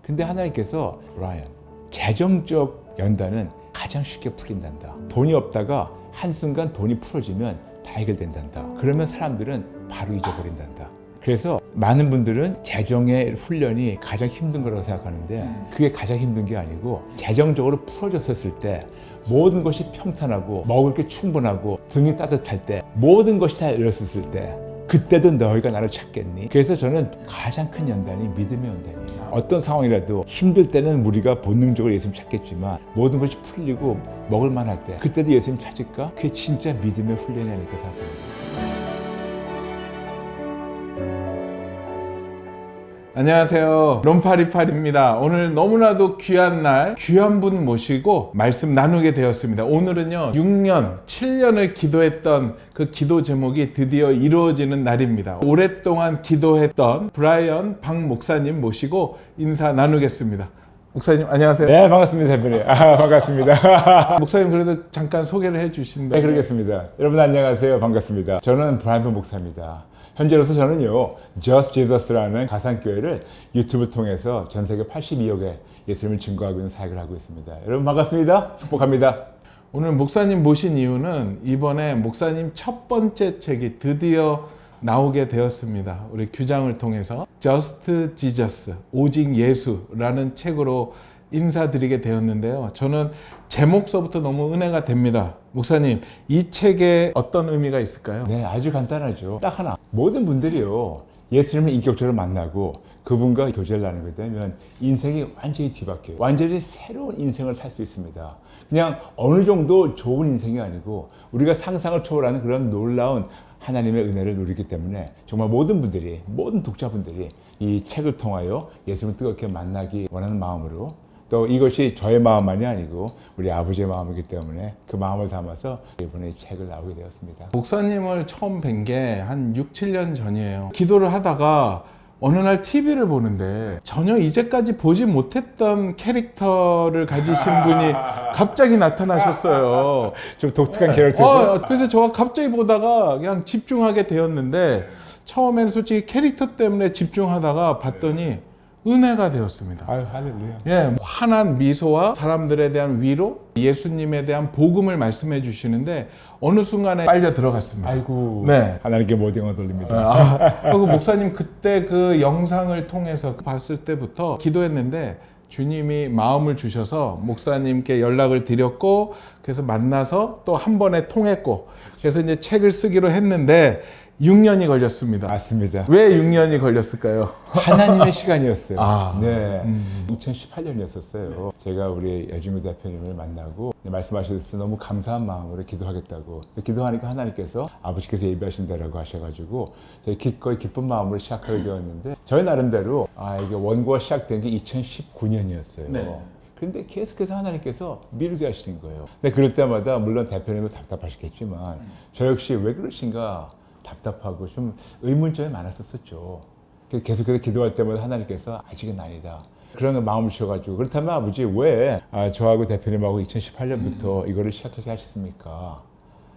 근데 하나님께서 브라이언, 재정적 연단은 가장 쉽게 풀린단다. 돈이 없다가 한순간 돈이 풀어지면 다 해결된단다. 그러면 사람들은 바로 잊어버린단다. 그래서 많은 분들은 재정의 훈련이 가장 힘든 거라고 생각하는데 그게 가장 힘든 게 아니고 재정적으로 풀어졌을 때 모든 것이 평탄하고 먹을 게 충분하고 등이 따뜻할 때 모든 것이 다 열렸을 때 그때도 너희가 나를 찾겠니? 그래서 저는 가장 큰 연단이 믿음의 연단이에요. 어떤 상황이라도 힘들 때는 우리가 본능적으로 예수님 찾겠지만 모든 것이 풀리고 먹을 만할 때 그때도 예수님 찾을까? 그게 진짜 믿음의 훈련이 아닐까 생각합니다. 안녕하세요. 롬파리팔입니다. 오늘 너무나도 귀한 날, 귀한 분 모시고 말씀 나누게 되었습니다. 오늘은요, 6년, 7년을 기도했던 그 기도 제목이 드디어 이루어지는 날입니다. 오랫동안 기도했던 브라이언 박 목사님 모시고 인사 나누겠습니다. 목사님 안녕하세요. 네, 반갑습니다, 대표님. 반갑습니다. 목사님 그래도 잠깐 소개를 해주신다면. 네, 그러겠습니다. 여러분 안녕하세요. 반갑습니다. 저는 브라이언 목사입니다. 현재로서 저는요, Just Jesus라는 가상교회를 유튜브 통해서 전 세계 82억의 예수님을 증거하고 있는 사역을 하고 있습니다. 여러분 반갑습니다. 축복합니다. 오늘 목사님 모신 이유는 이번에 목사님 첫 번째 책이 드디어 나오게 되었습니다. 우리 규장을 통해서 Just Jesus, 오직 예수라는 책으로 인사드리게 되었는데요. 저는 제목서부터 너무 은혜가 됩니다. 목사님, 이 책에 어떤 의미가 있을까요? 네, 아주 간단하죠. 딱 하나. 모든 분들이요, 예수님을 인격적으로 만나고 그분과 교제를 나누게 되면 인생이 완전히 뒤바뀌어요. 완전히 새로운 인생을 살 수 있습니다. 그냥 어느 정도 좋은 인생이 아니고 우리가 상상을 초월하는 그런 놀라운 하나님의 은혜를 누리기 때문에 정말 모든 분들이, 모든 독자분들이 이 책을 통하여 예수님을 뜨겁게 만나기 원하는 마음으로 또 이것이 저의 마음만이 아니고 우리 아버지의 마음이기 때문에 그 마음을 담아서 이번에 이 책을 나오게 되었습니다. 목사님을 처음 뵌 게 한 6, 7년 전이에요. 기도를 하다가 어느 날 TV를 보는데 전혀 이제까지 보지 못했던 캐릭터를 가지신 분이 갑자기 나타나셨어요. 좀 독특한 캐릭터. 그래서 저가 갑자기 보다가 그냥 집중하게 되었는데 처음에는 솔직히 캐릭터 때문에 집중하다가 봤더니 은혜가 되었습니다. 아유, 할렐루야. 예, 환한 미소와 사람들에 대한 위로, 예수님에 대한 복음을 말씀해 주시는데 어느 순간에 빨려 들어갔습니다. 아이고, 네. 하나님께 모든 걸 돌립니다. 그리고 목사님 그때 그 영상을 통해서 봤을 때부터 기도했는데 주님이 마음을 주셔서 목사님께 연락을 드렸고 그래서 만나서 또 한 번에 통했고 그래서 이제 책을 쓰기로 했는데 6년이 걸렸습니다. 맞습니다. 왜 6년이 걸렸을까요? 하나님의 시간이었어요. 아. 네, 2018년이었었어요. 제가 우리 여진구 대표님을 만나고 말씀하셨을 때 너무 감사한 마음으로 기도하겠다고 기도하니까 하나님께서 아버지께서 예비하신다라고 하셔가지고 저희 기꺼이 기쁜 마음으로 시작하게 되었는데 저희 나름대로 이게 원고가 시작된 게 2019년이었어요. 네. 그런데 계속해서 하나님께서 미루게 하시는 거예요. 근데 그럴 때마다 물론 대표님은 답답하셨겠지만 저 역시 왜 그러신가 답답하고 좀 의문점이 많았었죠. 계속해서 기도할 때마다 하나님께서 아직은 아니다. 그런 마음을 주셔가지고 그렇다면 아버지 왜 저하고 대표님하고 2018년부터 이거를 시작하게 하셨습니까?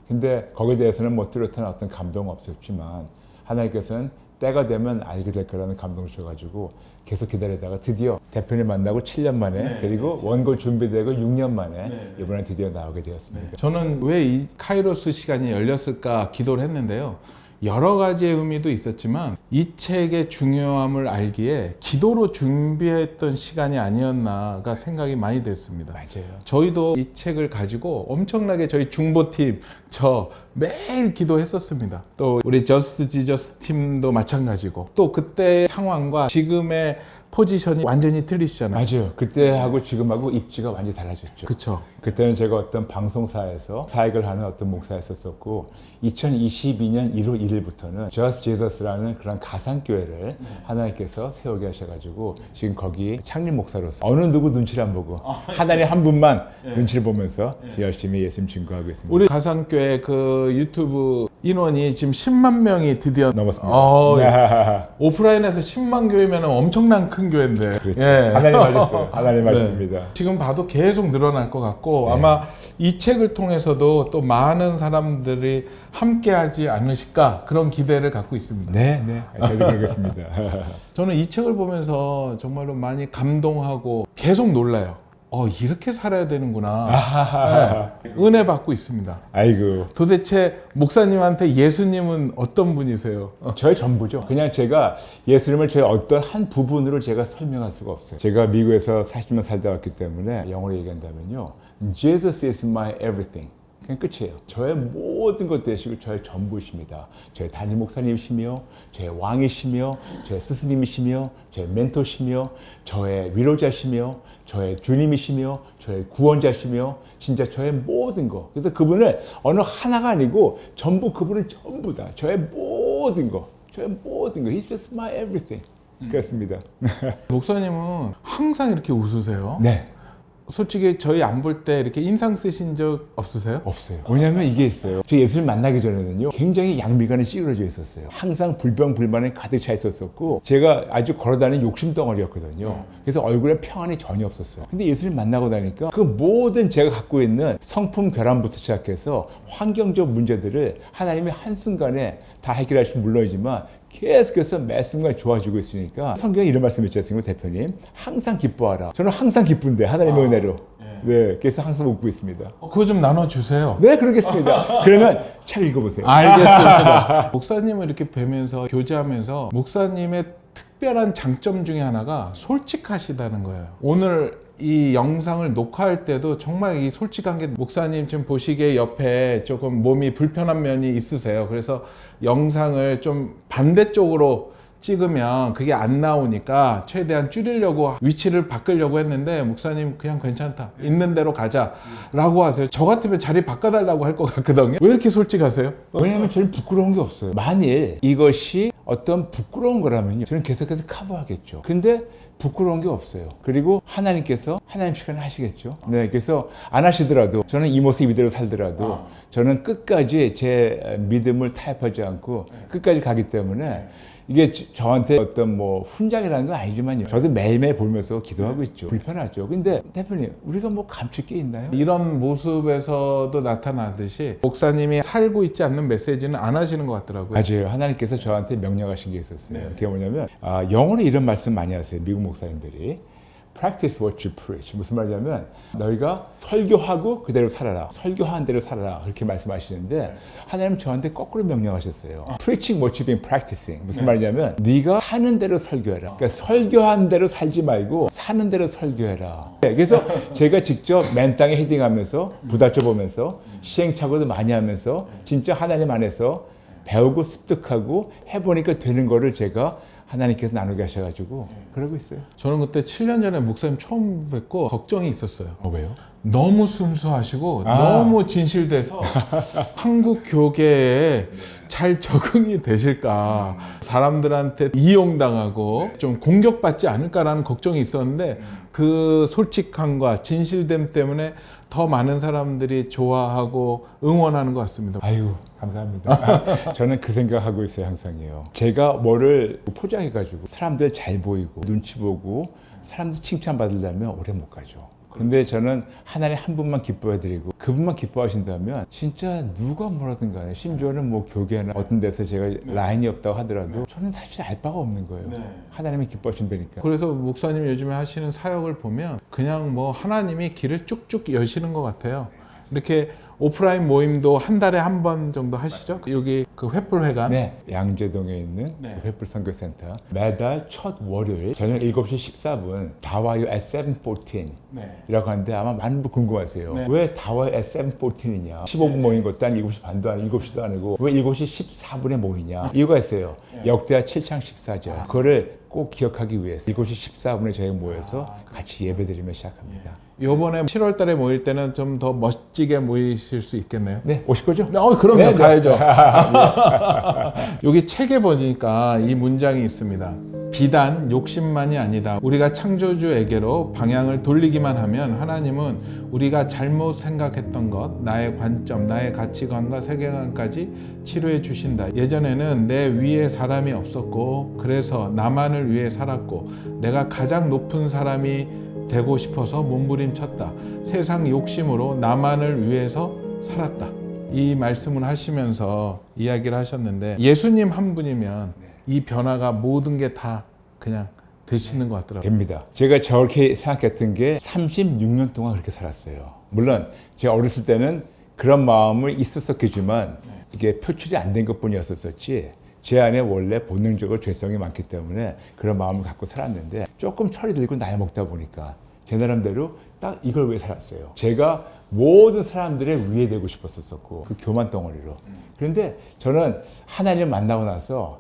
근데 거기에 대해서는 뭐 뚜렷한 어떤 감동은 없었지만 하나님께서는 때가 되면 알게 될 거라는 감동을 주셔가지고 계속 기다리다가 드디어 대표님 만나고 7년 만에 그리고 원고 준비되고 6년 만에 이번에 드디어 나오게 되었습니다. 저는 왜 이 카이로스 시간이 열렸을까 기도를 했는데요. 여러 가지의 의미도 있었지만 이 책의 중요함을 알기에 기도로 준비했던 시간이 아니었나가 생각이 많이 됐습니다. 맞아요. 저희도 이 책을 가지고 엄청나게 저희 중보팀 저 매일 기도했었습니다. 또 우리 저스트 지저스 팀도 마찬가지고 또 그때의 상황과 지금의 포지션이 완전히 틀리시잖아요. 맞아요. 그때하고 지금하고 입지가 완전히 달라졌죠. 그렇죠. 그때는 제가 어떤 방송사에서 사역을 하는 어떤 목사였었고 2022년 1월 1일부터는 Just Jesus라는 그런 가상교회를 하나님께서 세우게 하셔가지고 지금 거기 창립 목사로서 어느 누구 눈치를 안 보고 하나님 한 분만 눈치를 보면서 열심히 예수님 증거하고 있습니다. 우리 가상교회 그 유튜브 인원이 지금 10만 명이 드디어 넘었습니다. 오프라인에서 10만 교회면 엄청난 큰 큰 교회인데. 그렇죠. 예. 하나님 하셨어요. 하나님 네. 하셨습니다. 지금 봐도 계속 늘어날 것 같고 네. 아마 이 책을 통해서도 또 많은 사람들이 함께하지 않으실까 그런 기대를 갖고 있습니다. 네, 네. 저도 그러겠습니다. 저는 이 책을 보면서 정말로 많이 감동하고 계속 놀라요. 이렇게 살아야 되는구나. 네. 은혜 받고 있습니다. 아이고. 도대체 목사님한테 예수님은 어떤 분이세요? 저의 전부죠. 그냥 제가 예수님을 저의 어떤 한 부분으로 제가 설명할 수가 없어요. 제가 미국에서 40년 살다 왔기 때문에 영어로 얘기한다면요. Jesus is my everything. 그냥 끝이에요. 저의 모든 것 되시고 저의 전부이십니다. 저의 담임 목사님이시며 저의 왕이시며 저의 스승님이시며 저의 멘토시며 저의 위로자시며 저의 주님이시며 저의 구원자시며 진짜 저의 모든 것. 그래서 그분을 어느 하나가 아니고 전부 그분은 전부다. 저의 모든 것. 저의 모든 것. He's just my everything. 그렇습니다. 목사님은 항상 이렇게 웃으세요. 네. 솔직히 저희 안 볼 때 이렇게 인상 쓰신 적 없으세요? 없어요. 왜냐면 이게 있어요. 저 예수를 만나기 전에는요, 굉장히 양미간에 찌그러져 있었어요. 항상 불평불만에 가득 차 있었었고, 제가 아주 걸어다니는 욕심덩어리였거든요. 그래서 얼굴에 평안이 전혀 없었어요. 근데 예수를 만나고 나니까 그 모든 제가 갖고 있는 성품 결함부터 시작해서 환경적 문제들을 하나님이 한순간에 다 해결하시면 물론이지만 계속해서 매 순간 좋아지고 있으니까 성경에 이런 말씀 있지 않습니까, 대표님? 항상 기뻐하라. 저는 항상 기쁜데 하나님의 은혜로. 네, 그래서 항상 웃고 있습니다. 그거 좀 나눠주세요. 네, 그러겠습니다. 그러면 책 읽어보세요. 알겠습니다. 목사님을 이렇게 뵈면서 교제하면서 목사님의 특별한 장점 중에 하나가 솔직하시다는 거예요. 오늘 이 영상을 녹화할 때도 정말 이 솔직한 게 목사님 지금 보시기에 옆에 조금 몸이 불편한 면이 있으세요. 그래서 영상을 좀 반대쪽으로 찍으면 그게 안 나오니까 최대한 줄이려고 위치를 바꾸려고 했는데 목사님 그냥 괜찮다. 있는 대로 가자 라고 하세요. 저 같으면 자리 바꿔달라고 할 것 같거든요. 왜 이렇게 솔직하세요? 왜냐하면 저는 부끄러운 게 없어요. 만일 이것이 어떤 부끄러운 거라면요, 저는 계속해서 커버하겠죠. 근데 부끄러운 게 없어요. 그리고 하나님께서 하나님 시간을 하시겠죠. 네, 그래서 안 하시더라도 저는 이 모습 이대로 살더라도 저는 끝까지 제 믿음을 타협하지 않고 끝까지 가기 때문에 이게 저한테 어떤 뭐 훈장이라는 건 아니지만요. 저도 매일매일 보면서 기도하고 있죠. 불편하죠. 근데 대표님, 우리가 뭐 감출 게 있나요? 이런 모습에서도 나타나듯이 목사님이 살고 있지 않는 메시지는 안 하시는 것 같더라고요. 맞아요. 하나님께서 저한테 명령하신 게 있었어요. 그게 뭐냐면 영어로 이런 말씀 많이 하세요. 미국 목사님들이. Practice what you preach. 무슨 말이냐면 너희가 설교하고 그대로 살아라. 설교하는 대로 살아라. 그렇게 말씀하시는데 하나님 저한테 거꾸로 명령하셨어요. Preaching what you've been practicing. 무슨 말이냐면 네가 하는 대로 설교해라. 그러니까 설교하는 대로 살지 말고 사는 대로 설교해라. 네, 그래서 제가 직접 맨 땅에 헤딩하면서 부닥쳐 보면서 시행착오도 많이 하면서 진짜 하나님 안에서 배우고 습득하고 해보니까 되는 거를 제가 하나님께서 나누게 하셔가지고 그러고 있어요. 저는 그때 7년 전에 목사님 처음 뵙고 걱정이 있었어요. 왜요? 너무 순수하시고 너무 진실돼서 한국 교계에 잘 적응이 되실까, 사람들한테 이용당하고 좀 공격받지 않을까라는 걱정이 있었는데 그 솔직함과 진실됨 때문에 더 많은 사람들이 좋아하고 응원하는 것 같습니다. 아유, 감사합니다. 저는 그 생각하고 있어요, 항상이요. 제가 뭐를 포장해가지고 사람들 잘 보이고 눈치 보고 사람들 칭찬받으려면 오래 못 가죠. 근데 저는 하나님 한 분만 기뻐해드리고 그분만 기뻐하신다면 진짜 누가 뭐라든 간에 심지어는 뭐 교계나 어떤 데서 제가 라인이 없다고 하더라도 저는 사실 알 바가 없는 거예요. 하나님이 기뻐하신다니까. 그래서 목사님이 요즘에 하시는 사역을 보면 그냥 뭐 하나님이 길을 쭉쭉 여시는 것 같아요. 이렇게 오프라인 모임도 한 달에 한 번 정도 하시죠? 여기 그 횃불회관. 네, 양재동에 있는 횃불 선교센터 매달 첫 월요일 저녁 7시 14분 다와요 at 7:14 이라고 하는데 아마 많은 분 궁금하세요. 왜 다와요 at 7:14이냐? 15분 모인 것도 아니고 7시 반도 아니고 7시도 아니고 왜 7시 14분에 모이냐? 이유가 있어요. 역대하 7장 14절. 그거를 꼭 기억하기 위해서 7시 14분에 저희 모여서 같이 예배드리며 시작합니다. 요번에 7월 달에 모일 때는 좀 더 멋지게 모이실 되실 수 있겠네요. 네, 오실 거죠? 그럼요. 네, 네. 가야죠. 여기 책에 보니까 이 문장이 있습니다. 비단 욕심만이 아니다. 우리가 창조주에게로 방향을 돌리기만 하면 하나님은 우리가 잘못 생각했던 것, 나의 관점, 나의 가치관과 세계관까지 치료해 주신다. 예전에는 내 위에 사람이 없었고 그래서 나만을 위해 살았고 내가 가장 높은 사람이 되고 싶어서 몸부림쳤다. 세상 욕심으로 나만을 위해서 살았다. 이 말씀을 하시면서 이야기를 하셨는데 예수님 한 분이면 이 변화가 모든 게 다 그냥 되시는 것 같더라고요. 됩니다. 제가 저렇게 생각했던 게 36년 동안 그렇게 살았어요. 물론 제가 어렸을 때는 그런 마음이 있었겠지만 이게 표출이 안 된 것뿐이었었지 제 안에 원래 본능적으로 죄성이 많기 때문에 그런 마음을 갖고 살았는데 조금 철이 들고 나이 먹다 보니까 제 나름대로 딱 이걸 위해 살았어요. 제가 모든 사람들의 위에 되고 싶었었고 그 교만 덩어리로. 그런데 저는 하나님을 만나고 나서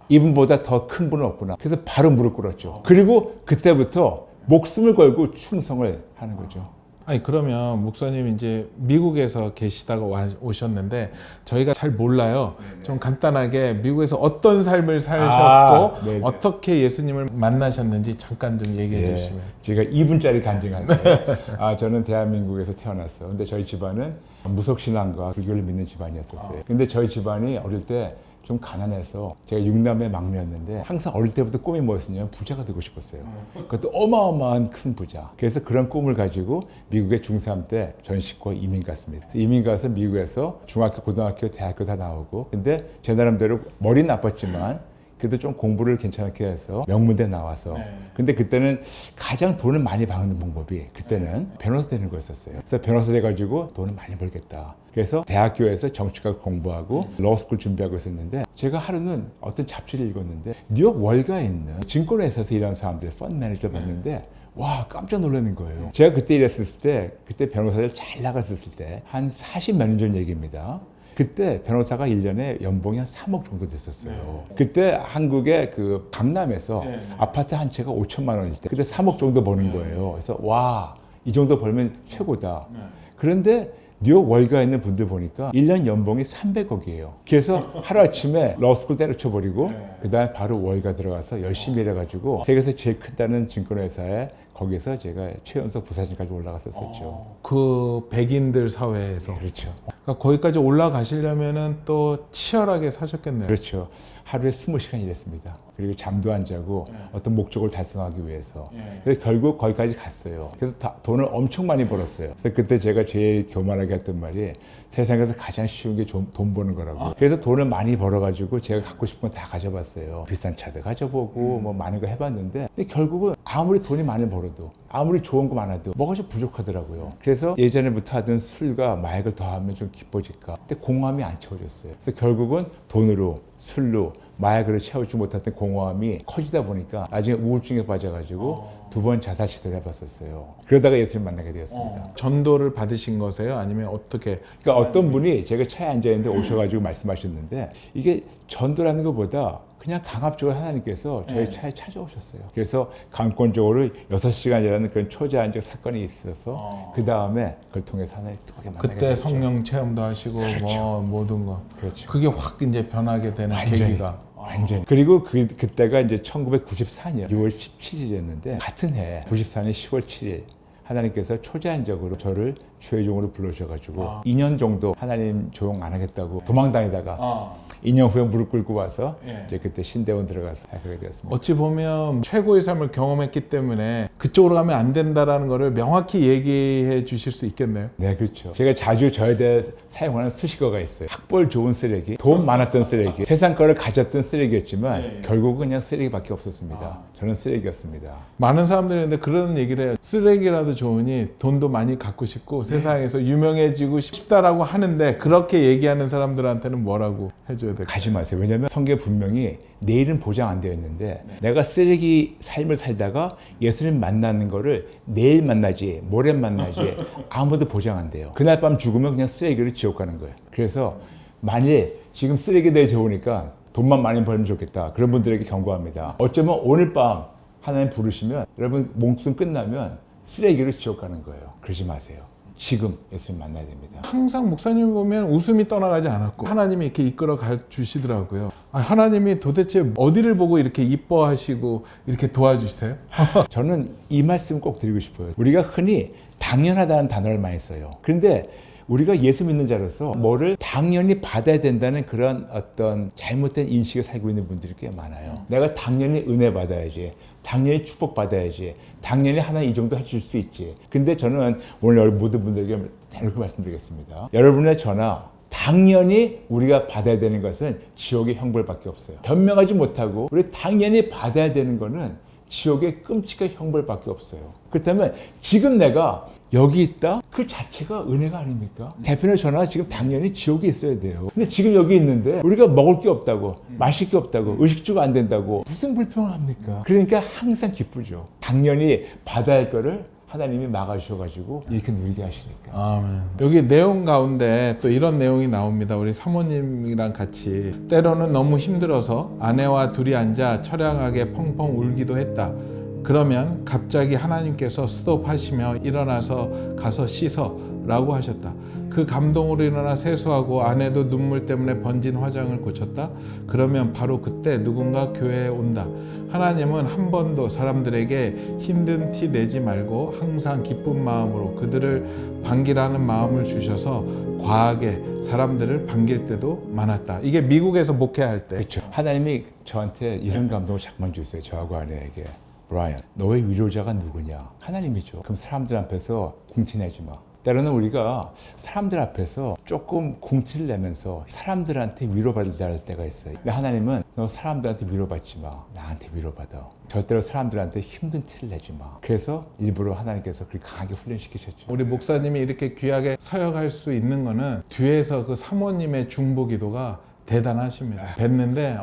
이분보다 더 큰 분은 없구나. 그래서 바로 무릎 꿇었죠. 그리고 그때부터 목숨을 걸고 충성을 하는 거죠. 아니 그러면 목사님 이제 미국에서 계시다가 오셨는데 저희가 잘 몰라요. 좀 간단하게 미국에서 어떤 삶을 사셨고 네네. 어떻게 예수님을 만나셨는지 잠깐 좀 얘기해 주시면. 제가 2분짜리 간증할게요. 저는 대한민국에서 태어났어요. 근데 저희 집안은 무속신앙과 불교를 믿는 집안이었었어요. 근데 저희 집안이 어릴 때 좀 가난해서 제가 6남매 막내였는데 항상 어릴 때부터 꿈이 뭐였냐면 부자가 되고 싶었어요. 그것도 어마어마한 큰 부자. 그래서 그런 꿈을 가지고 미국에 중3 때 전 식구와 이민 갔습니다. 이민 가서 미국에서 중학교, 고등학교, 대학교 다 나오고 근데 제 나름대로 머리는 나빴지만 그래도 좀 공부를 괜찮게 해서 명문대 나와서 근데 그때는 가장 돈을 많이 버는 방법이 그때는 변호사 되는 거였었어요. 그래서 변호사 돼가지고 돈을 많이 벌겠다. 그래서 대학교에서 정치학 공부하고 로스쿨 준비하고 있었는데 제가 하루는 어떤 잡지를 읽었는데 뉴욕 월가에 있는 증권회사에서 일하는 사람들 펀드 매니저 봤는데 와 깜짝 놀라는 거예요. 제가 그때 일했을 때 그때 변호사들 잘 나갔었을 때 한 40몇 년 전 얘기입니다. 그때 변호사가 1년에 연봉이 한 3억 정도 됐었어요. 그때 한국의 그 강남에서 아파트 한 채가 5천만 원일 때 그때 3억 정도 버는 거예요. 그래서 와, 이 정도 벌면 최고다. 그런데 뉴욕 월가에 있는 분들 보니까 1년 연봉이 300억이에요. 그래서 하루아침에 러스쿨 때려쳐버리고 그다음에 바로 월가 들어가서 열심히 일해가지고 세계에서 제일 크다는 증권회사에 거기서 제가 최연소 부사장까지 올라갔었죠. 그 백인들 사회에서. 그렇죠. 그러니까 거기까지 올라가시려면은 또 치열하게 사셨겠네요. 그렇죠. 하루에 20시간 일했습니다. 그리고 잠도 안 자고 어떤 목적을 달성하기 위해서. 그래서 결국 거기까지 갔어요. 그래서 돈을 엄청 많이 벌었어요. 그래서 그때 제가 제일 교만하게 했던 말이 세상에서 가장 쉬운 게 돈 버는 거라고. 그래서 돈을 많이 벌어가지고 제가 갖고 싶은 건 다 가져봤어요. 비싼 차도 가져보고 뭐 많은 거 해봤는데 근데 결국은 아무리 돈이 많이 벌어도 아무리 좋은 거 많아도 뭐가 좀 부족하더라고요. 그래서 예전에부터 하던 술과 마약을 더하면 좀 기뻐질까. 근데 공허함이 안 채워졌어요. 그래서 결국은 돈으로 술로 마약으로 채우지 못했던 공허함이 커지다 보니까 나중에 우울증에 빠져가지고 2번 자살 시도를 해봤었어요. 그러다가 예수님 만나게 되었습니다. 전도를 받으신 거세요? 아니면 어떻게? 그러니까 어떤 분이 제가 차에 앉아있는데 오셔가지고 말씀하셨는데 이게 전도라는 것보다 그냥 강압적으로 하나님께서 저희 차에 찾아오셨어요. 그래서 강권적으로 6시간이라는 그런 초자연적 사건이 있어서 그 다음에 그걸 통해서 하나님 뜨겁게 만나게 그때 됐죠. 성령 체험도 하시고 그렇죠. 뭐 모든 거. 그렇죠. 그게 확 이제 변하게 되는 완전히. 계기가. 완전히. 그리고 그때가 이제 1994년 6월 17일이었는데 같은 해 94년 10월 7일 하나님께서 초제한적으로 저를 최종으로 불러주셔가지고 2년 정도 하나님 조용 안 하겠다고 도망다니다가 2년 후에 무릎 꿇고 와서 이제 그때 신대원 들어가서 하게 되었습니다. 어찌 보면 최고의 삶을 경험했기 때문에 그쪽으로 가면 안 된다라는 거를 명확히 얘기해 주실 수 있겠네요. 네, 그렇죠. 제가 자주 저에 대해 사용하는 수식어가 있어요. 학벌 좋은 쓰레기, 돈 많았던 쓰레기, 세상 거를 가졌던 쓰레기였지만 결국은 그냥 쓰레기밖에 없었습니다. 저는 쓰레기였습니다. 많은 사람들이 근데 그런 얘기를 해요. 쓰레기라도 좋으니 돈도 많이 갖고 싶고 세상에서 유명해지고 싶다라고 하는데 그렇게 얘기하는 사람들한테는 뭐라고 해줘야 될까요? 가지 마세요. 왜냐하면 성경에 분명히 내일은 보장 안 되어 있는데 내가 쓰레기 삶을 살다가 예수님 만나는 거를 내일 만나지 모레 만나지 아무도 보장 안 돼요. 그날 밤 죽으면 그냥 쓰레기로 지옥 가는 거예요. 그래서 만일 지금 쓰레기 대에 좋으니까 돈만 많이 벌면 좋겠다. 그런 분들에게 경고합니다. 어쩌면 오늘 밤 하나님 부르시면 여러분 목숨 끝나면 쓰레기로 지옥 가는 거예요. 그러지 마세요. 지금 예수님 만나야 됩니다. 항상 목사님 보면 웃음이 떠나가지 않았고 하나님이 이렇게 이끌어 가 주시더라고요. 하나님이 도대체 어디를 보고 이렇게 이뻐하시고 이렇게 도와주세요? 저는 이 말씀 꼭 드리고 싶어요. 우리가 흔히 당연하다는 단어를 많이 써요. 그런데 우리가 예수 믿는 자로서 뭐를 당연히 받아야 된다는 그런 어떤 잘못된 인식을 살고 있는 분들이 꽤 많아요. 내가 당연히 은혜 받아야지, 당연히 축복 받아야지, 당연히 하나님 이 정도 해줄 수 있지. 근데 저는 오늘 모든 분들에게 대놓고 말씀드리겠습니다. 여러분의 저나 당연히 우리가 받아야 되는 것은 지옥의 형벌밖에 없어요. 변명하지 못하고 우리 당연히 받아야 되는 거는 지옥의 끔찍한 형벌밖에 없어요. 그렇다면 지금 내가 여기 있다? 그 자체가 은혜가 아닙니까? 대표님 저나 지금 당연히 지옥에 있어야 돼요. 근데 지금 여기 있는데 우리가 먹을 게 없다고, 마실 게 없다고, 의식주가 안 된다고 무슨 불평을 합니까? 그러니까 항상 기쁘죠. 당연히 받아야 할 거를 하나님이 막아주셔가지고 이렇게 누리게 하시니까. 아멘. 여기 내용 가운데 또 이런 내용이 나옵니다. 우리 사모님이랑 같이 때로는 너무 힘들어서 아내와 둘이 앉아 처량하게 펑펑 울기도 했다. 그러면 갑자기 하나님께서 스톱하시며 일어나서 가서 씻어 라고 하셨다. 그 감동으로 일어나 세수하고 아내도 눈물 때문에 번진 화장을 고쳤다. 그러면 바로 그때 누군가 교회에 온다. 하나님은 한 번도 사람들에게 힘든 티 내지 말고 항상 기쁜 마음으로 그들을 반기라는 마음을 주셔서 과하게 사람들을 반길 때도 많았다. 이게 미국에서 목회할 때. 그렇죠. 하나님이 저한테 이런 감동을 자꾸만 주세요. 저하고 아내에게. 브라이언, 너의 위로자가 누구냐? 하나님이죠. 그럼 사람들 앞에서 궁티내지 마. 때로는 우리가 사람들 앞에서 조금 궁티를 내면서 사람들한테 위로받아야 할 때가 있어요. 근데 하나님은 너 사람들한테 위로받지 마. 나한테 위로받아. 절대로 사람들한테 힘든 티를 내지 마. 그래서 일부러 하나님께서 그렇게 강하게 훈련시키셨죠. 우리 목사님이 이렇게 귀하게 서역할 수 있는 거는 뒤에서 그 사모님의 중보 기도가 대단하십니다. 뵀는데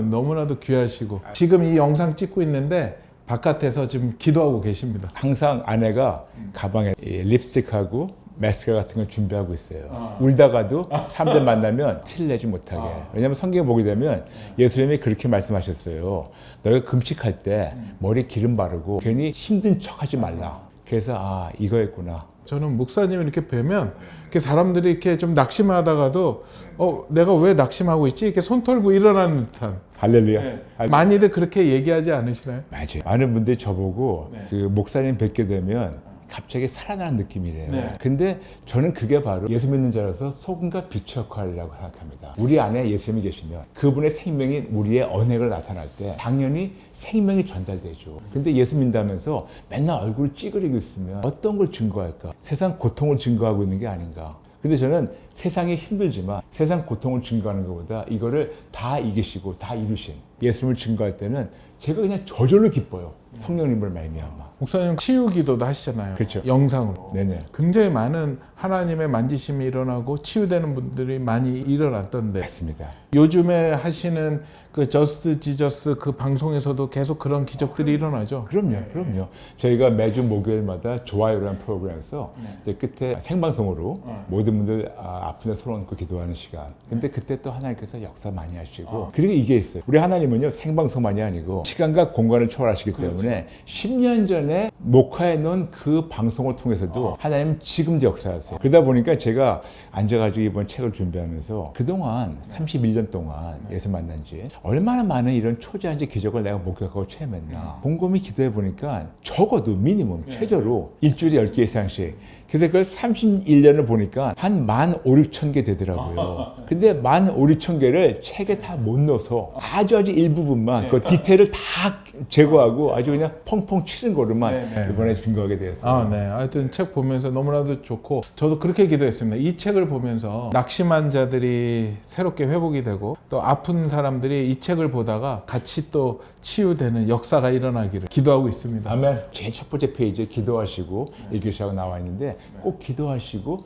너무나도 귀하시고 지금 이 영상 찍고 있는데 바깥에서 지금 기도하고 계십니다. 항상 아내가 가방에 이 립스틱하고 마스카라 같은 걸 준비하고 있어요. 울다가도 사람들 만나면 티를 내지 못하게. 왜냐하면 성경에 보게 되면 예수님이 그렇게 말씀하셨어요. 너희가 금식할 때 머리에 기름 바르고 괜히 힘든 척하지 말라. 그래서 이거였구나. 저는 목사님을 이렇게 뵈면 이렇게 사람들이 이렇게 좀 낙심하다가도 내가 왜 낙심하고 있지? 이렇게 손 털고 일어나는 듯한. 할렐루야. 많이들 그렇게 얘기하지 않으시나요? 맞아요. 많은 분들이 저보고 그 목사님 뵙게 되면 갑자기 살아나는 느낌이래요. 네. 근데 저는 그게 바로 예수 믿는 자라서 소금과 빛의 역할이라고 생각합니다. 우리 안에 예수님이 계시면 그분의 생명이 우리의 언행을 나타날 때 당연히 생명이 전달되죠. 근데 예수 믿다면서 맨날 얼굴 찌그리고 있으면 어떤 걸 증거할까? 세상 고통을 증거하고 있는 게 아닌가? 근데 저는 세상이 힘들지만 세상 고통을 증거하는 것보다 이거를 다 이기시고 다 이루신 예수님을 증거할 때는 제가 그냥 저절로 기뻐요. 성령님을 말미암아. 목사님 치유 기도도 하시잖아요. 그렇죠. 영상으로. 네네. 굉장히 많은 하나님의 만지심이 일어나고 치유되는 분들이 많이 일어났던데 맞습니다. 요즘에 하시는 그 저스트 지저스 그 방송에서도 계속 그런 기적들이 일어나죠. 그럼요. 저희가 매주 목요일마다 좋아요라는 프로그램에서 이제 끝에 생방송으로 모든 분들 아픈 데 손 얹고 기도하는 시간. 근데 그때 또 하나님께서 역사 많이 하시고 그리고 이게 있어요. 우리 하나님은요 생방송만이 아니고 시간과 공간을 초월하시기 때문에 10년 전에 목화해 놓은 그 방송을 통해서도 하나님은 지금도 역사하세요. 그러다 보니까 제가 앉아가지고 이번 책을 준비하면서 그동안 31년 동안 예수 만난 지 얼마나 많은 이런 초자연적 기적을 내가 목격하고 체험했나. 곰곰이 기도해 보니까 적어도 미니멈 최저로 일주일에 10개 이상씩. 그래서 그걸 31년을 보니까 한 15,000개 되더라고요. 근데 15,000개를 책에 다 못 넣어서 아주 일부분만 그 디테일을 다 제거하고 아주 그냥 펑펑 치는 거로만 이번에 증거하게 되었어요. 네. 하여튼 책 보면서 너무나도 좋고 저도 그렇게 기도했습니다. 이 책을 보면서 낙심한 자들이 새롭게 회복이 되고 또 아픈 사람들이 이 책을 보다가 같이 또 치유되는 역사가 일어나기를 기도하고 있습니다. 아멘. 제일 첫 번째 페이지에 기도하시고 읽으시라고 나와 있는데 꼭 기도하시고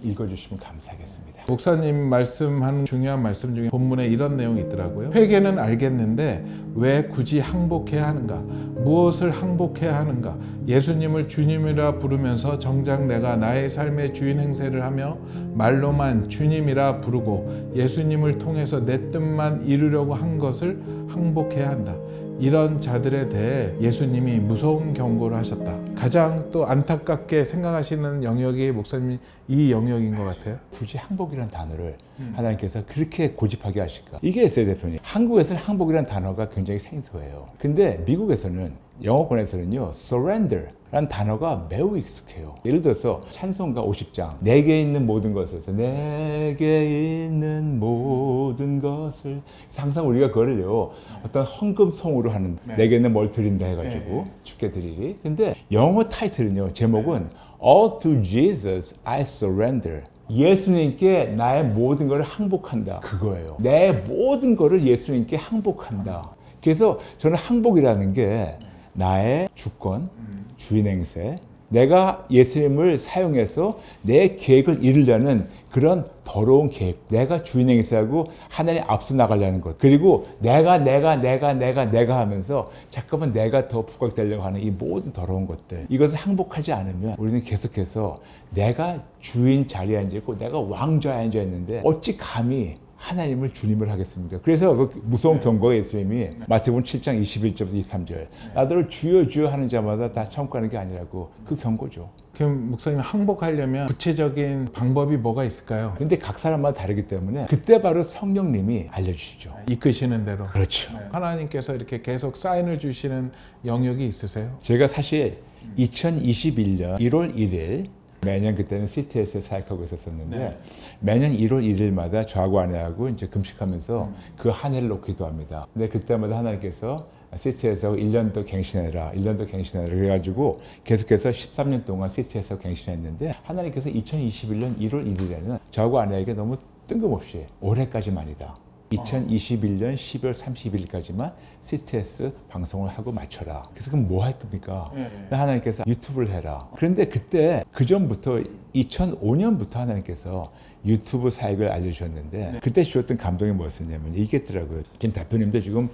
읽어주시면 감사하겠습니다. 목사님 말씀하는 중요한 말씀 중에 본문에 이런 내용이 있더라고요. 회개는 알겠는데 왜 굳이 항복해야 하는가? 무엇을 항복해야 하는가? 예수님을 주님이라 부르면서 정작 내가 나의 삶의 주인 행세를 하며 말로만 주님이라 부르고 예수님을 통해서 내 뜻만 이루려고 한 것을 항복해야 한다. 이런 자들에 대해 예수님이 무서운 경고를 하셨다. 가장 또 안타깝게 생각하시는 영역이 목사님 이 영역인 것 같아요. 굳이 항복이라는 단어를 하나님께서 그렇게 고집하게 하실까? 이게 에세이 대표님. 한국에서는 항복이라는 단어가 굉장히 생소해요. 근데 미국에서는 영어권에서는요, surrender 라는 단어가 매우 익숙해요. 예를 들어서 찬송가 50장 내게 있는 모든 것에서 내게 있는 모든 것을 항상 우리가 그거를요 어떤 헌금송으로 하는 내게 있는 뭘 드린다 해가지고 주께 드리리. 근데 영어 타이틀은요 제목은 All to Jesus I surrender. 예수님께 나의 모든 것을 항복한다. 그거예요. 내 모든 것을 예수님께 항복한다. 그래서 저는 항복이라는 게 나의 주권, 주인 행세, 내가 예수님을 사용해서 내 계획을 이루려는 그런 더러운 계획, 내가 주인 행세하고 하나님 앞서 나가려는 것, 그리고 내가 하면서 잠깐만 내가 더 부각되려고 하는 이 모든 더러운 것들, 이것을 항복하지 않으면 우리는 계속해서 내가 주인 자리에 앉아있고 내가 왕좌에 앉아있는데 어찌 감히 하나님을 주님을 하겠습니까? 그래서 그 무서운 경고가 예수님이 마태복음 7장 21절부터 23절 나더러 주여 주여 하는 자마다 다 천국 가는 게 아니라고 그 경고죠. 그럼 목사님 항복하려면 구체적인 방법이 뭐가 있을까요? 그런데 각 사람마다 다르기 때문에 그때 바로 성령님이 알려주시죠. 이끄시는 대로. 그렇죠. 하나님께서 이렇게 계속 사인을 주시는 영역이 있으세요? 제가 사실 2021년 1월 1일 매년 그때는 CTS에 사역하고 있었었는데 매년 1월 1일마다 저하고 아내하고 이제 금식하면서 그 한 해를 놓고 기도합니다. 근데 그때마다 하나님께서 CTS하고 1년 더 갱신해라, 1년 더 갱신해라 그래가지고 계속해서 13년 동안 CTS하고 갱신했는데 하나님께서 2021년 1월 1일에는 저하고 아내에게 너무 뜬금없이 올해까지만이다. 2021년 12월 30일까지만 CTS 방송을 하고 마쳐라. 그래서 그럼 뭐 할 겁니까? 하나님께서 유튜브를 해라. 그런데 그때 그 전부터 2005년부터 하나님께서 유튜브 사역을 알려주셨는데 그때 주셨던 감동이 뭐였냐면 이게 있더라고요. 지금 대표님도 지금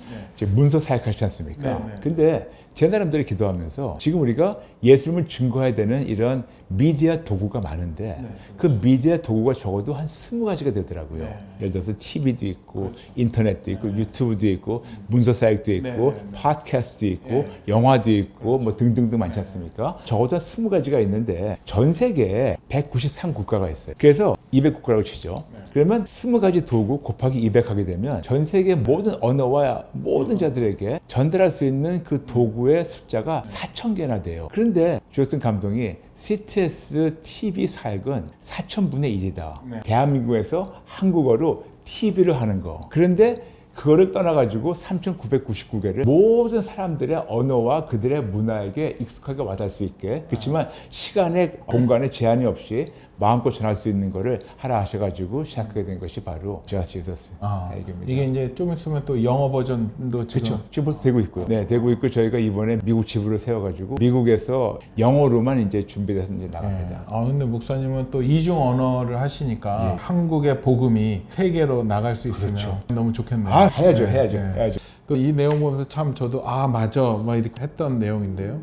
문서 사역하시지 않습니까? 근데 제 나름대로 기도하면서 지금 우리가 예수님을 증거해야 되는 이런 미디어 도구가 많은데 그 미디어 도구가 적어도 한 20가지가 되더라고요. 예를 들어서 TV도 있고 인터넷도 있고 유튜브도 있고 문서 사역도 있고 팟캐스트도 있고 영화도 있고 뭐 등등등 많지 않습니까? 적어도 한 20가지가 있는데 전 세계에 193국가가 있어요. 그래서 200국가라고 치죠. 그러면 20가지 도구 곱하기 200 하게 되면 전 세계 모든 언어와 모든 자들에게 전달할 수 있는 그 도구의 숫자가 4,000개나 돼요. 그런데 주었던 감동이 CTS TV 사역은 4,000분의 1이다. 대한민국에서 한국어로 TV를 하는 거. 그런데 그거를 떠나가지고 3,999개를 모든 사람들의 언어와 그들의 문화에게 익숙하게 와닿을 수 있게 그렇지만 시간에 공간에 제한이 없이 마음껏 전할 수 있는 거를 하라 하셔가지고 시작하게 된 것이 바로 Just Jesus 사역입니다. 이게 이제 좀 있으면 또 영어 버전도 지금 그렇죠. 지금 벌써 되고 있고요. 네, 되고 있고 저희가 이번에 미국 지부를 세워가지고 미국에서 영어로만 이제 준비돼서 이제 나갑니다. 근데 목사님은 또 이중 언어를 하시니까 한국의 복음이 세계로 나갈 수 있으면 너무 좋겠네요. 해야죠. 또 이 내용 보면서 참 저도 맞아 막 이렇게 했던 내용인데요.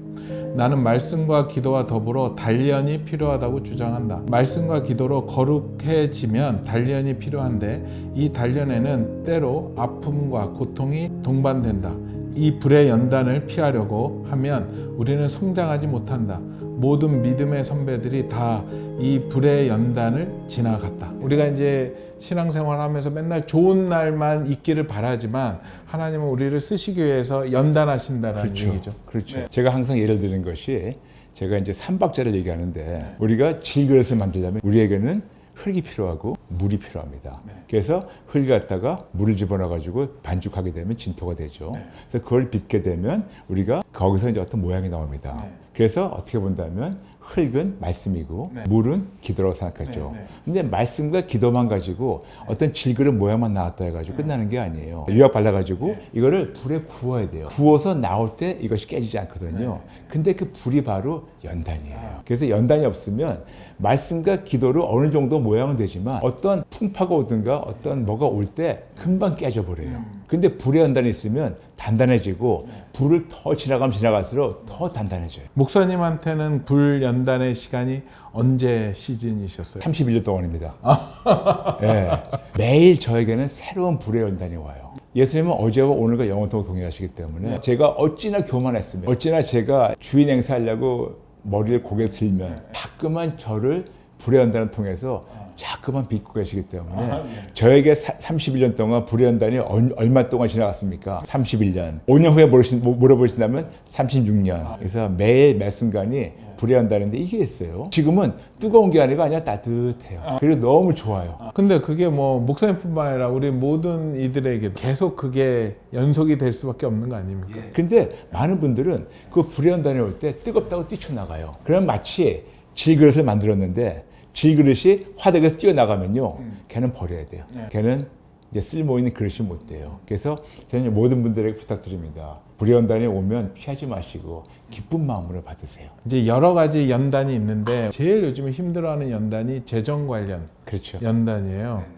나는 말씀과 기도와 더불어 단련이 필요하다고 주장한다. 말씀과 기도로 거룩해지면 단련이 필요한데 이 단련에는 때로 아픔과 고통이 동반된다. 이 불의 연단을 피하려고 하면 우리는 성장하지 못한다. 모든 믿음의 선배들이 다 이 불의 연단을 지나갔다. 우리가 이제 신앙생활 하면서 맨날 좋은 날만 있기를 바라지만 하나님은 우리를 쓰시기 위해서 연단하신다는 얘기죠. 그렇죠. 제가 항상 예를 드는 것이 제가 이제 삼박자를 얘기하는데 우리가 질그릇을 만들려면 우리에게는 흙이 필요하고 물이 필요합니다. 그래서 흙을 갖다가 물을 집어넣어가지고 반죽하게 되면 진토가 되죠. 그래서 그걸 빚게 되면 우리가 거기서 이제 어떤 모양이 나옵니다. 그래서 어떻게 본다면 흙은 말씀이고 물은 기도라고 생각하죠. 근데 말씀과 기도만 가지고 어떤 질그릇 모양만 나왔다 해가지고 끝나는 게 아니에요. 유약 발라가지고 이거를 불에 구워야 돼요. 구워서 나올 때 이것이 깨지지 않거든요. 근데 그 불이 바로 연단이에요. 그래서 연단이 없으면 말씀과 기도로 어느 정도 모양은 되지만 어떤 풍파가 오든가 어떤 뭐가 올 때 금방 깨져버려요. 근데 불의 연단이 있으면 단단해지고 불을 더 지나갈수록 더 단단해져요. 목사님한테는 불 연단의 시간이 언제 시즌이셨어요? 31년 동안입니다. 네. 매일 저에게는 새로운 불의 연단이 와요. 예수님은 어제와 오늘과 영원토록 동일하시기 때문에 제가 어찌나 교만했으면 어찌나 제가 주인 행세하려고 머리를 고개 들면 자꾸만 저를 불의한단을 통해서 자꾸만 빚고 계시기 때문에 저에게 31년 동안 불의한단이 얼마 동안 지나갔습니까? 31년. 5년 후에 물어보신다면 36년. 그래서 매일 매 순간이 불의한다는데 이게 있어요. 지금은 뜨거운 게 아니라 따뜻해요. 그리고 너무 좋아요. 근데 그게 뭐 목사님뿐만 아니라 우리 모든 이들에게 계속 그게 연속이 될 수밖에 없는 거 아닙니까? 근데 많은 분들은 그 불의한단에 올 때 뜨겁다고 뛰쳐나가요. 그럼 마치 질그릇을 만들었는데 질그릇이 화덕에서 뛰어나가면요, 걔는 버려야 돼요. 걔는 이제 쓸모 있는 그릇이 못 돼요. 그래서 저는 모든 분들에게 부탁드립니다. 불의연단에 오면 피하지 마시고 기쁜 마음으로 받으세요. 이제 여러 가지 연단이 있는데 제일 요즘에 힘들어하는 연단이 재정 관련 그렇죠. 연단이에요.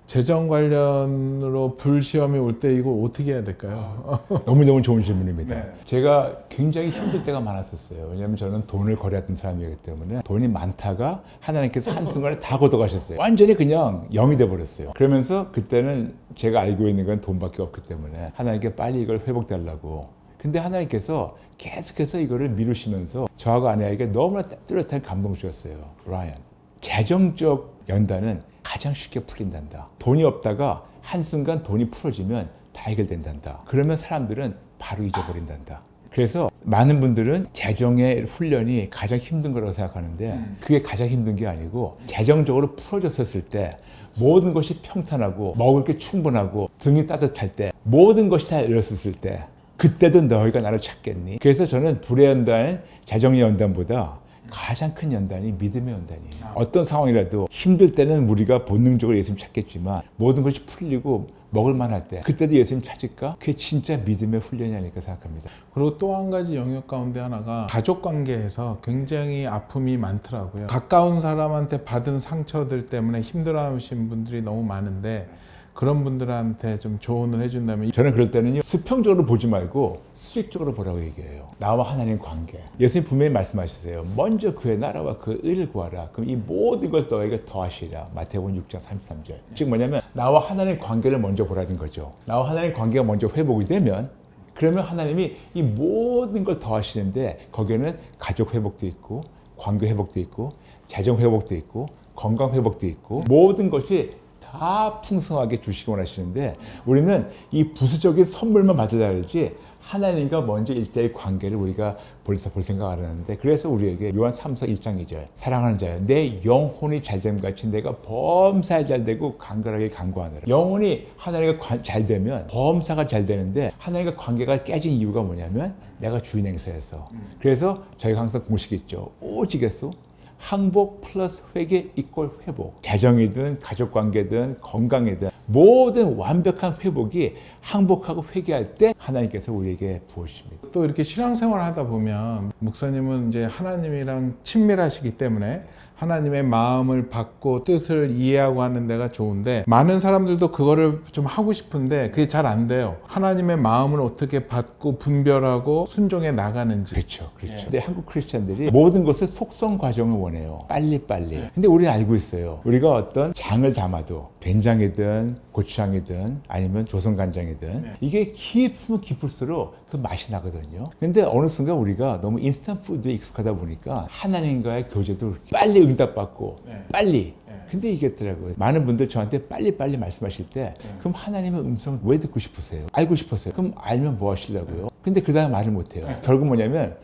재정 관련으로 불시험이 올 때 이거 어떻게 해야 될까요? 너무너무 좋은 질문입니다. 제가 굉장히 힘들 때가 많았었어요. 왜냐하면 저는 돈을 거래했던 사람이기 때문에 돈이 많다가 하나님께서 한순간에 다 걷어가셨어요. 완전히 그냥 0이 돼버렸어요. 그러면서 그때는 제가 알고 있는 건 돈밖에 없기 때문에 하나님께 빨리 이걸 회복되려고. 근데 하나님께서 계속해서 이거를 미루시면서 저하고 아내에게 너무나 뚜렷한 감동 주셨어요. 브라이언, 재정적 연단은 가장 쉽게 풀린단다. 돈이 없다가 한순간 돈이 풀어지면 다 해결된단다. 그러면 사람들은 바로 잊어버린단다. 그래서 많은 분들은 재정의 훈련이 가장 힘든 거라고 생각하는데 그게 가장 힘든 게 아니고 재정적으로 풀어졌을 때 모든 것이 평탄하고 먹을 게 충분하고 등이 따뜻할 때 모든 것이 다 열렸을 때 그때도 너희가 나를 찾겠니? 그래서 저는 불의 연단, 재정의 연단보다 가장 큰 연단이 믿음의 연단이에요. 어떤 상황이라도 힘들 때는 우리가 본능적으로 예수님 찾겠지만 모든 것이 풀리고 먹을 만할 때 그때도 예수님 찾을까? 그게 진짜 믿음의 훈련이 아닐까 생각합니다. 그리고 또 한 가지 영역 가운데 하나가 가족 관계에서 굉장히 아픔이 많더라고요. 가까운 사람한테 받은 상처들 때문에 힘들어하신 분들이 너무 많은데 그런 분들한테 좀 조언을 해준다면 저는 그럴 때는요, 수평적으로 보지 말고 수직적으로 보라고 얘기해요. 나와 하나님 관계. 예수님 분명히 말씀하셨어요. 먼저 그의 나라와 그 의를 구하라. 그럼 이 모든 걸 너에게 더하시리라. 마태복음 6장 33절. 즉 뭐냐면 나와 하나님 관계를 먼저 보라는 거죠. 나와 하나님 관계가 먼저 회복이 되면 그러면 하나님이 이 모든 걸 더하시는데 거기에는 가족 회복도 있고 관계 회복도 있고 재정 회복도 있고 건강 회복도 있고 모든 것이 다 풍성하게 주시기 원하시는데 우리는 이 부수적인 선물만 받으려고 하지 하나님과 먼저 일대의 관계를 우리가 볼 생각 안 하는데 그래서 우리에게 요한 3서 1장 2절 사랑하는 자여 내 영혼이 잘됨 같이 내가 범사에 잘되고 간결하게 간구하느라 영혼이 하나님과 잘 되면 범사가 잘 되는데 하나님과 관계가 깨진 이유가 뭐냐면 내가 주인 행세해서 그래서 저희가 항상 공식이 있죠. 오직에서 항복 플러스 회개 이꼴 회복. 재정이든 가족관계든 건강이든 모든 완벽한 회복이 항복하고 회개할 때 하나님께서 우리에게 부어주십니다. 또 이렇게 신앙생활 하다 보면 목사님은 이제 하나님이랑 친밀하시기 때문에 하나님의 마음을 받고 뜻을 이해하고 하는 데가 좋은데 많은 사람들도 그거를 좀 하고 싶은데 그게 잘 안 돼요. 하나님의 마음을 어떻게 받고 분별하고 순종해 나가는지. 그렇죠. 근데 한국 크리스찬들이 모든 것을 속성 과정을 원해요. 빨리빨리. 근데 우리는 알고 있어요. 우리가 어떤 장을 담아도 된장이든 고추장이든 아니면 조선간장이든 이게 깊으면 깊을수록 그 맛이 나거든요. 근데 어느 순간 우리가 너무 인스턴트 푸드에 익숙하다 보니까 하나님과의 교제도 그렇게 빨리 응답받고 빨리. 근데 이게 있더라고요. 많은 분들 저한테 빨리빨리 말씀하실 때 그럼 하나님의 음성을 왜 듣고 싶으세요? 알고 싶었어요. 그럼 알면 뭐 하시려고요? 근데 그 다음에 말을 못해요. 결국 뭐냐면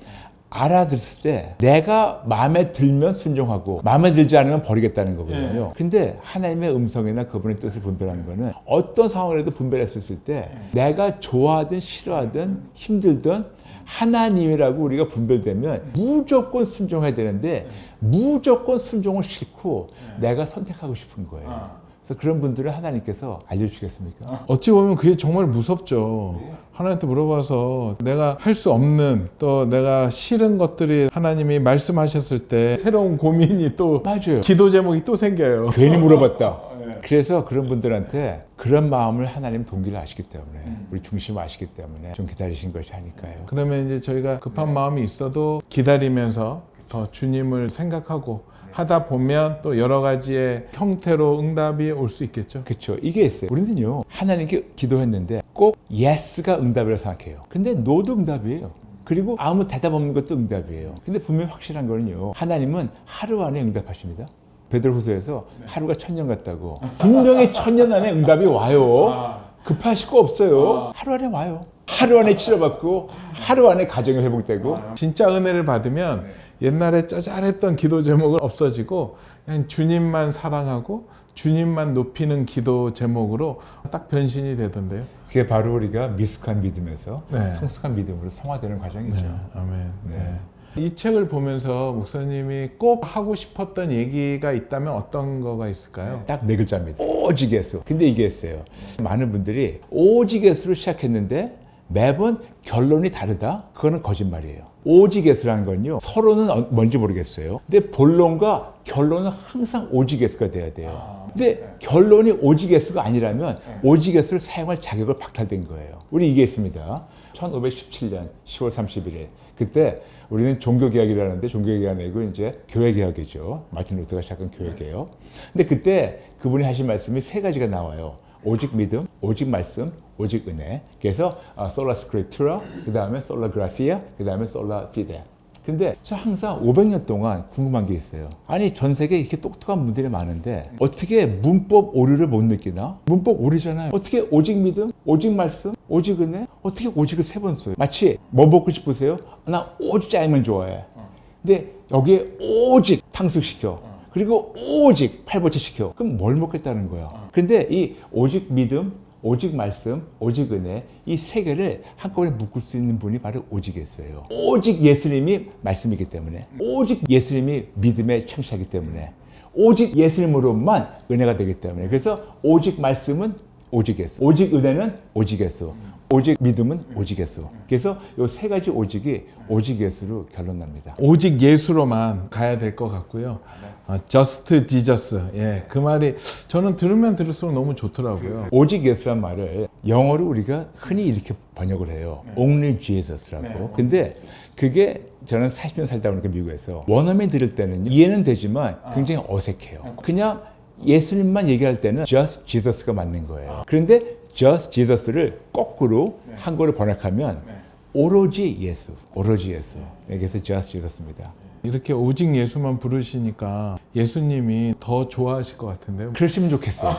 알아들었을 때 내가 마음에 들면 순종하고 마음에 들지 않으면 버리겠다는 거거든요. 근데 하나님의 음성이나 그분의 뜻을 분별하는 거는 어떤 상황이라도 분별했을 때 내가 좋아하든 싫어하든 힘들든 하나님이라고 우리가 분별되면 무조건 순종해야 되는데 무조건 순종을 싫고 내가 선택하고 싶은 거예요. 그래서 그런 분들은 하나님께서 알려주시겠습니까? 어찌 보면 그게 정말 무섭죠. 하나님한테 물어봐서 내가 할 수 없는 또 내가 싫은 것들이 하나님이 말씀하셨을 때 새로운 고민이 또 맞아요. 기도 제목이 또 생겨요. 괜히 물어봤다. 그래서 그런 분들한테 그런 마음을 하나님 동기를 아시기 때문에 우리 중심을 아시기 때문에 좀 기다리신 것이 아닐까요? 그러면 이제 저희가 급한 마음이 있어도 기다리면서 더 주님을 생각하고 하다 보면 또 여러 가지의 형태로 응답이 올 수 있겠죠. 그렇죠. 이게 있어요. 우리는요, 하나님께 기도했는데 꼭 예스가 응답이라고 생각해요. 근데 노도 응답이에요. 그리고 아무 대답 없는 것도 응답이에요. 근데 분명히 확실한 거는요, 하나님은 하루 안에 응답하십니다. 베드로후서에서 하루가 1000년 같다고. 분명히 1000년 안에 응답이 와요. 급하실 거 없어요. 하루 안에 와요. 하루 안에 치료받고 하루 안에 가정이 회복되고. 진짜 은혜를 받으면 옛날에 짜잘했던 기도 제목은 없어지고 그냥 주님만 사랑하고 주님만 높이는 기도 제목으로 딱 변신이 되던데요. 그게 바로 우리가 미숙한 믿음에서 네. 성숙한 믿음으로 성화되는 과정이죠. 네, 아멘. 네. 이 책을 보면서 목사님이 꼭 하고 싶었던 얘기가 있다면 어떤 거가 있을까요? 딱 네 글자입니다. 오직 예수. 근데 이게 있어요. 많은 분들이 오직 예수로 시작했는데 매번 결론이 다르다? 그거는 거짓말이에요. 오직 예수라는 건요, 서로는 뭔지 모르겠어요. 근데 본론과 결론은 항상 오직 예수가 돼야 돼요. 근데 결론이 오직 예수가 아니라면 오직 예수를 사용할 자격을 박탈된 거예요. 우리 이게 있습니다. 1517년 10월 31일. 그때 우리는 종교개혁이라고 하는데 종교개혁이 아니고 이제 교회개혁이죠. 마틴 루터가 시작한 교회개혁. 근데 그때 그분이 하신 말씀이 세 가지가 나와요. 오직 믿음, 오직 말씀, 오직 은혜. 그래서 솔라 스크립투라, 그 다음에 솔라 그라시아, 그 다음에 솔라 피데. 근데 저 항상 500년 동안 궁금한 게 있어요. 아니 전 세계에 이렇게 똑똑한 분들이 많은데 어떻게 문법 오류를 못 느끼나? 문법 오류잖아요. 어떻게 오직 믿음, 오직 말씀, 오직 은혜? 어떻게 오직을 3번 써요? 마치 뭐 먹고 싶으세요? 나 오직 짜장면 좋아해. 근데 여기에 오직 탕수육시켜. 그리고 오직 팔보채 시켜. 그럼 뭘 먹겠다는 거야. 근데 이 오직 믿음, 오직 말씀, 오직 은혜, 이 세 개를 한꺼번에 묶을 수 있는 분이 바로 오직 예수예요. 오직 예수님이 말씀이기 때문에, 오직 예수님이 믿음의 창시하기 때문에, 오직 예수님으로만 은혜가 되기 때문에. 그래서 오직 말씀은 오직 예수, 오직 은혜는 오직 예수, 오직 믿음은 오직 예수. 그래서 이 세 가지 오직이 오직 예수로 결론납니다. 오직 예수로만 가야 될 것 같고요. Just Jesus. 예, 그 말이 저는 들으면 들을수록 너무 좋더라고요. 오직 예수란 말을 영어로 우리가 흔히 이렇게 번역을 해요. Only Jesus라고. 근데 그게 저는 40년 살다 보니까 미국에서 원어민 들을 때는 이해는 되지만 굉장히 어색해요. 그냥 예수님만 얘기할 때는 Just Jesus가 맞는 거예요. 그런데 Just Jesus를 거꾸로 한국어로 번역하면 오로지 예수, 오로지 예수. 그래서 Just Jesus입니다. 이렇게 오직 예수만 부르시니까 예수님이 더 좋아하실 것 같은데요. 그러시면 좋겠어요.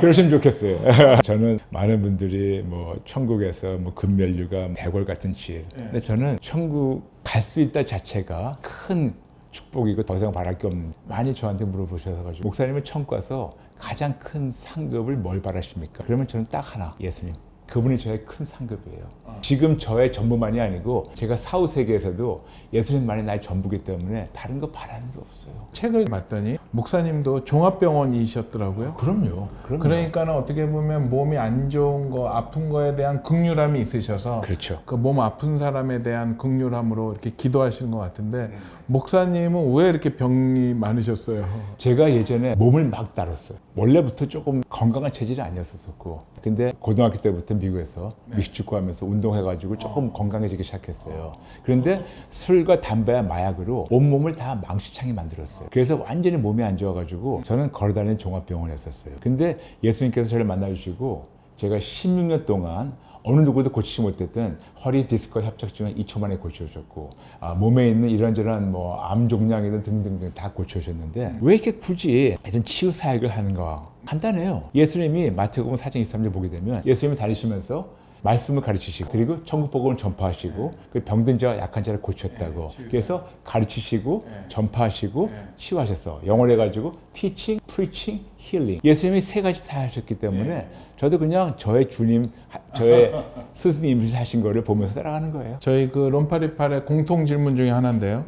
그러시면 좋겠어요. 저는 많은 분들이 뭐 천국에서 뭐 금멸류가 대궐 같은 집. 근데 저는 천국 갈 수 있다 자체가 큰 축복이고 더 이상 바랄 게 없는. 많이 저한테 물어보셔서 가지고 목사님은 천국 가서 가장 큰 상급을 뭘 바라십니까? 그러면 저는 딱 하나, 예수님. 그분이 저의 큰 상급이에요. 지금 저의 전부만이 아니고 제가 사후 세계에서도 예수님만이 나의 전부기 때문에 다른 거 바라는 게 없어요. 책을 봤더니 목사님도 종합병원이셨더라고요. 그럼요. 그러니까는 어떻게 보면 몸이 안 좋은 거, 아픈 거에 대한 극률함이 있으셔서 그렇죠. 그 몸 아픈 사람에 대한 극률함으로 이렇게 기도하시는 것 같은데 목사님은 왜 이렇게 병이 많으셨어요? 제가 예전에 몸을 막 다뤘어요. 원래부터 조금 건강한 체질이 아니었었고, 근데 고등학교 때부터 미국에서 미식축구 하면서 운동해가지고 조금 건강해지기 시작했어요. 그런데 술과 담배와 마약으로 온몸을 다 망신창이 만들었어요. 그래서 완전히 몸이 안 좋아가지고 저는 걸어다니는 종합병원에 있었어요. 근데 예수님께서 저를 만나주시고 제가 16년 동안 어느 누구도 고치지 못했던 허리 디스크 협착증을 2초 만에 고쳐주셨고, 몸에 있는 이런저런 뭐 암 종양이든 등등등 다 고쳐주셨는데 왜 이렇게 굳이 이런 치유 사역을 하는가? 간단해요. 예수님이 마태복음 4장 23절 보게 되면 예수님이 다니시면서 말씀을 가르치시고 그리고 천국 복음을 전파하시고 그 병든 자와 약한 자를 고쳤다고. 그래서 가르치시고 전파하시고 치유하셨어. 영어로 해가지고 teaching, preaching, healing. 예수님이 세 가지 다 하셨기 때문에 저도 그냥 저의 주님, 저의 스승님이 하신 거를 보면서 따라가는 거예요. 저희 그 롬파리팔의 공통 질문 중에 하나인데요.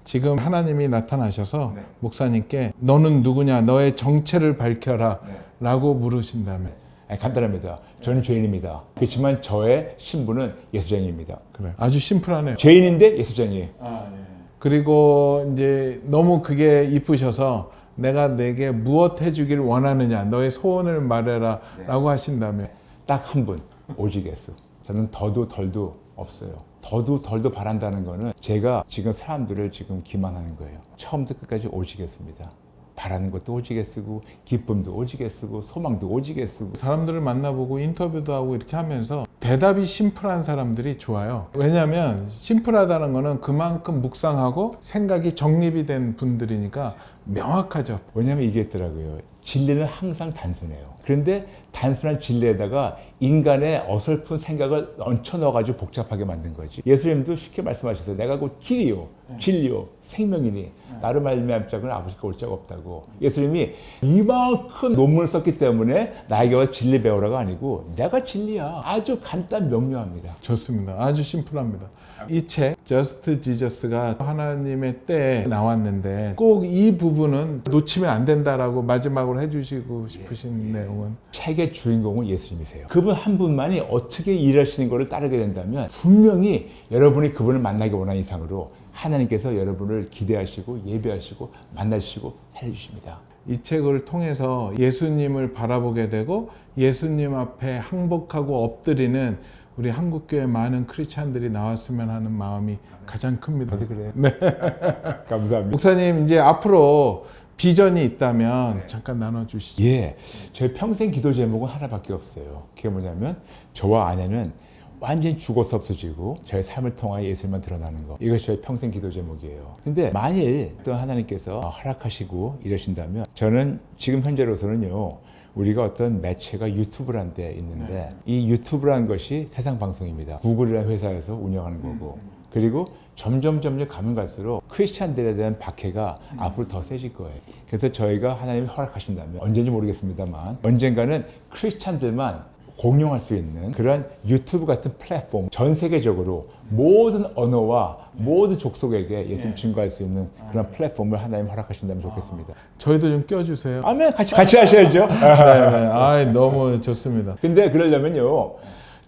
지금 하나님이 나타나셔서 목사님께 너는 누구냐, 너의 정체를 밝혀라 라고 물으신다면 간단합니다. 저는 죄인입니다. 그렇지만 저의 신분은 예수쟁이입니다. 그래, 아주 심플하네요. 죄인인데 예수쟁이. 그리고 이제 너무 그게 이쁘셔서 내가 내게 무엇 해주길 원하느냐, 너의 소원을 말해라 라고 하신다면 딱 한 분, 오직 예수. 저는 더도 덜도 없어요. 더도 덜도 바란다는 거는 제가 지금 사람들을 지금 기만하는 거예요. 처음부터 끝까지 오지게 씁니다. 바라는 것도 오지게 쓰고 기쁨도 오지게 쓰고 소망도 오지게 쓰고. 사람들을 만나보고 인터뷰도 하고 이렇게 하면서 대답이 심플한 사람들이 좋아요. 왜냐하면 심플하다는 거는 그만큼 묵상하고 생각이 정립이 된 분들이니까 명확하죠. 왜냐하면 이게 있더라고요. 진리는 항상 단순해요. 그런데 단순한 진리에다가 인간의 어설픈 생각을 얹혀 넣어가지고 복잡하게 만든 거지. 예수님도 쉽게 말씀하셨어요. 내가 곧 길이요, 진리요, 생명이니 나를 말미암 자는 아버지가 올 자가 없다고. 예수님이 이만큼 논문을 썼기 때문에 나에게 와서 진리 배우라가 아니고 내가 진리야. 아주 간단 명료합니다. 좋습니다. 아주 심플합니다. 이 책 저스트 지저스가 하나님의 때에 나왔는데 꼭 이 부분은 놓치면 안 된다라고 마지막으로 해주시고 싶으신 내용은 책의 주인공은 예수님이세요. 그분 한 분만이 어떻게 일하시는 것을 따르게 된다면 분명히 여러분이 그분을 만나기 원하는 이상으로 하나님께서 여러분을 기대하시고 예배하시고 만나시고 해주십니다. 이 책을 통해서 예수님을 바라보게 되고 예수님 앞에 항복하고 엎드리는 우리 한국교회 많은 크리스찬들이 나왔으면 하는 마음이 가장 큽니다. 저도 그래요. 네. 감사합니다. 목사님 이제 앞으로 비전이 있다면 잠깐 나눠주시죠. 예, 저희 평생 기도 제목은 하나밖에 없어요. 그게 뭐냐면 저와 아내는 완전히 죽어서 없어지고 저의 삶을 통하여 예수님만 드러나는 거. 이것이 저의 평생 기도 제목이에요. 근데 만일 또 하나님께서 허락하시고 이러신다면 저는 지금 현재로서는요. 우리가 어떤 매체가 유튜브라는 데 있는데 이 유튜브라는 것이 세상 방송입니다. 구글이라는 회사에서 운영하는 거고 그리고 점점 가면 갈수록 크리스찬들에 대한 박해가 앞으로 더 세질 거예요. 그래서 저희가 하나님이 허락하신다면 언제인지 모르겠습니다만 언젠가는 크리스찬들만 공용할 수 있는 그런 유튜브 같은 플랫폼 전 세계적으로 모든 언어와 모든 족속에게 예수님 증거할 수 있는 그런 플랫폼을 하나님 허락하신다면 좋겠습니다. 저희도 좀 껴주세요. 아멘. 같이 하셔야죠. 네, 아, 너무 좋습니다. 근데 그러려면요.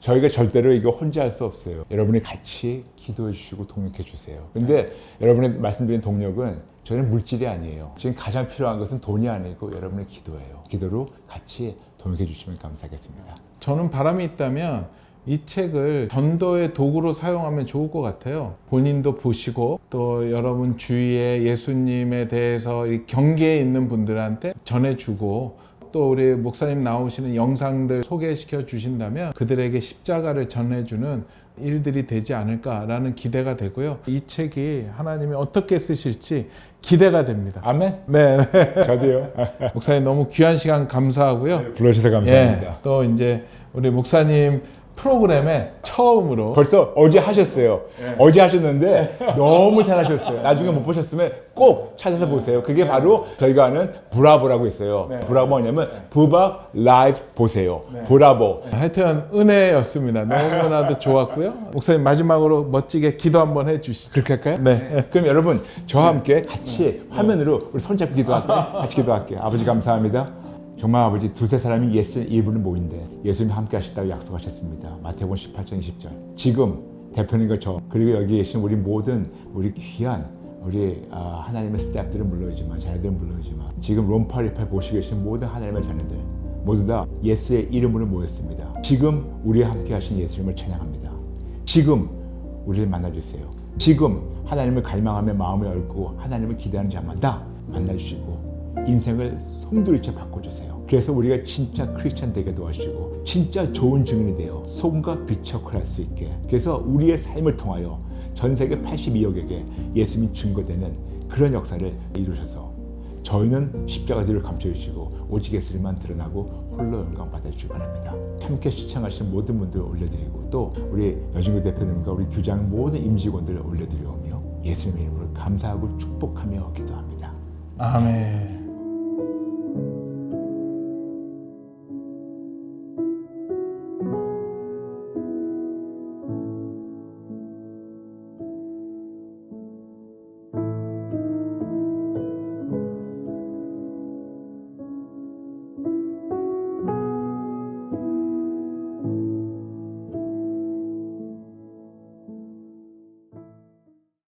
저희가 절대로 이거 혼자 할 수 없어요. 여러분이 같이 기도해 주시고 동력해 주세요. 근데 여러분이 말씀드린 동력은 저희는 물질이 아니에요. 지금 가장 필요한 것은 돈이 아니고 여러분의 기도예요. 기도로 같이 동력해 주시면 감사하겠습니다. 저는 바람이 있다면 이 책을 전도의 도구로 사용하면 좋을 것 같아요. 본인도 보시고 또 여러분 주위에 예수님에 대해서 이 경계에 있는 분들한테 전해주고 또 우리 목사님 나오시는 영상들 소개시켜 주신다면 그들에게 십자가를 전해주는 일들이 되지 않을까라는 기대가 되고요. 이 책이 하나님이 어떻게 쓰실지 기대가 됩니다. 아멘. 네. 저도요. 목사님 너무 귀한 시간 감사하고요. 불러주셔서 감사합니다. 예, 또 이제 우리 목사님 프로그램에 처음으로 벌써 어제 하셨어요. 어제 하셨는데 너무 잘하셨어요. 나중에 못 보셨으면 꼭 찾아서 보세요. 그게 바로 저희가 아는 브라보라고 있어요. 브라보 뭐냐면 부박 라이브 보세요. 브라보. 하여튼 은혜였습니다. 너무나도 좋았고요. 목사님 마지막으로 멋지게 기도 한번 해주시죠. 그렇게 할까요? 네. 그럼 여러분 저와 함께 같이 화면으로 우리 손잡고 기도할게요. 같이 기도할게요. 아버지 감사합니다. 정말 아버지 두세 사람이 예수 이분을 모인데 예수님이 함께 하시다고 약속하셨습니다. 마태복음 18장 20절. 지금 대표님과 저 그리고 여기 계신 우리 모든 우리 귀한 우리 하나님의 스태프들은 물론이지만 자녀들은 물론이지만 지금 롬파리파 보시고 계신 모든 하나님의 자녀들 모두 다 예수의 이름으로 모였습니다. 지금 우리와 함께 하신 예수님을 찬양합니다. 지금 우리를 만나주세요. 지금 하나님을 갈망하며 마음을 열고 하나님을 기대하는 자마다 만나주시고 인생을 송두리째 바꿔주세요. 그래서 우리가 진짜 크리스찬 되게 도와주시고 진짜 좋은 증인이 되어 소금과 빛의 역할을 할 수 있게 그래서 우리의 삶을 통하여 전 세계 82억에게 예수님이 증거되는 그런 역사를 이루셔서 저희는 십자가 뒤를 감춰주시고 오직 예수님만 드러나고 홀로 영광 받아주시기 바랍니다. 함께 시청하신 모든 분들 올려드리고 또 우리 여진구 대표님과 우리 규장 모든 임직원들을 올려드리오며 예수님의 이름으로 감사하고 축복하며 기도합니다. 아멘.